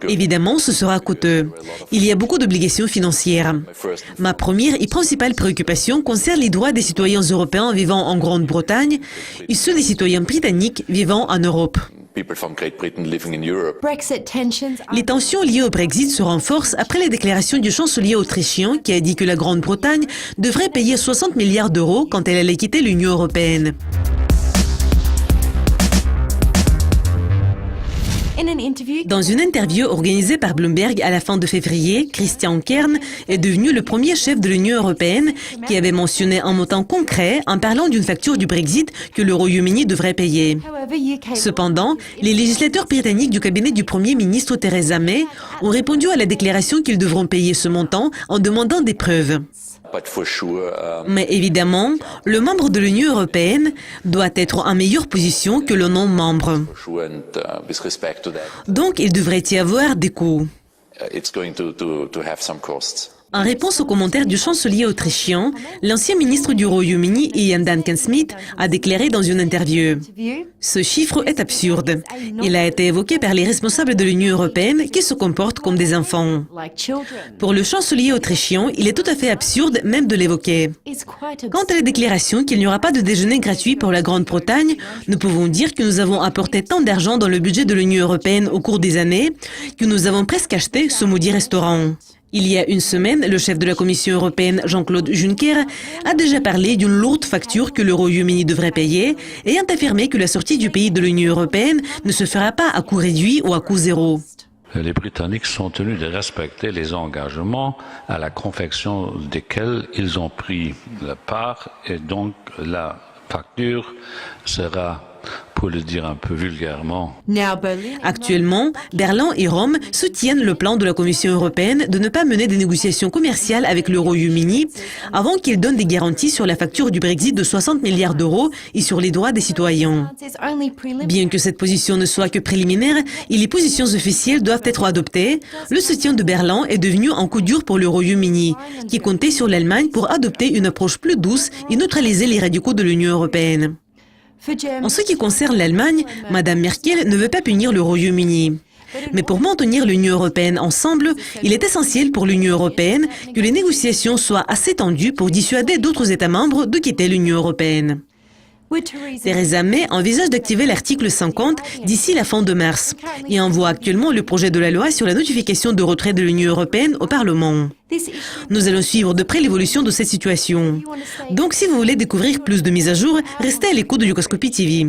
Évidemment, ce sera coûteux. Il y a beaucoup d'obligations financières. Ma première et principale préoccupation concerne les droits des citoyens européens vivant en Grande-Bretagne et ceux des citoyens britanniques vivant en Europe. Les tensions liées au Brexit se renforcent après les déclarations du chancelier autrichien qui a dit que la Grande-Bretagne devrait payer 60 milliards d'euros quand elle allait quitter l'Union européenne. Dans une interview organisée par Bloomberg à la fin de février, Christian Kern est devenu le premier chef de l'Union européenne qui avait mentionné un montant concret en parlant d'une facture du Brexit que le Royaume-Uni devrait payer. Cependant, les législateurs britanniques du cabinet du Premier ministre Theresa May ont répondu à la déclaration qu'ils devront payer ce montant en demandant des preuves. Mais évidemment, le membre de l'Union européenne doit être en meilleure position que le non-membre. Donc, il devrait y avoir des coûts. En réponse aux commentaires du chancelier autrichien, l'ancien ministre du Royaume-Uni, Ian Duncan-Smith, a déclaré dans une interview « Ce chiffre est absurde. Il a été évoqué par les responsables de l'Union européenne qui se comportent comme des enfants. » Pour le chancelier autrichien, il est tout à fait absurde même de l'évoquer. Quant à la déclaration qu'il n'y aura pas de déjeuner gratuit pour la Grande-Bretagne, nous pouvons dire que nous avons apporté tant d'argent dans le budget de l'Union européenne au cours des années que nous avons presque acheté ce maudit restaurant. Il y a une semaine, le chef de la Commission européenne, Jean-Claude Juncker, a déjà parlé d'une lourde facture que le Royaume-Uni devrait payer, ayant affirmé que la sortie du pays de l'Union européenne ne se fera pas à coût réduit ou à coût zéro. Les Britanniques sont tenus de respecter les engagements à la confection desquels ils ont pris la part et donc la facture sera, pour le dire un peu vulgairement. Actuellement, Berlin et Rome soutiennent le plan de la Commission européenne de ne pas mener des négociations commerciales avec le Royaume-Uni avant qu'il donne des garanties sur la facture du Brexit de 60 milliards d'euros et sur les droits des citoyens. Bien que cette position ne soit que préliminaire et les positions officielles doivent être adoptées, le soutien de Berlin est devenu un coup dur pour le Royaume-Uni, qui comptait sur l'Allemagne pour adopter une approche plus douce et neutraliser les radicaux de l'Union européenne. En ce qui concerne l'Allemagne, Mme Merkel ne veut pas punir le Royaume-Uni. Mais pour maintenir l'Union européenne ensemble, il est essentiel pour l'Union européenne que les négociations soient assez tendues pour dissuader d'autres États membres de quitter l'Union européenne. Theresa May envisage d'activer l'article 50 d'ici la fin de mars et envoie actuellement le projet de la loi sur la notification de retrait de l'Union européenne au Parlement. Nous allons suivre de près l'évolution de cette situation. Donc si vous voulez découvrir plus de mises à jour, restez à l'écoute de Yukoscopie TV.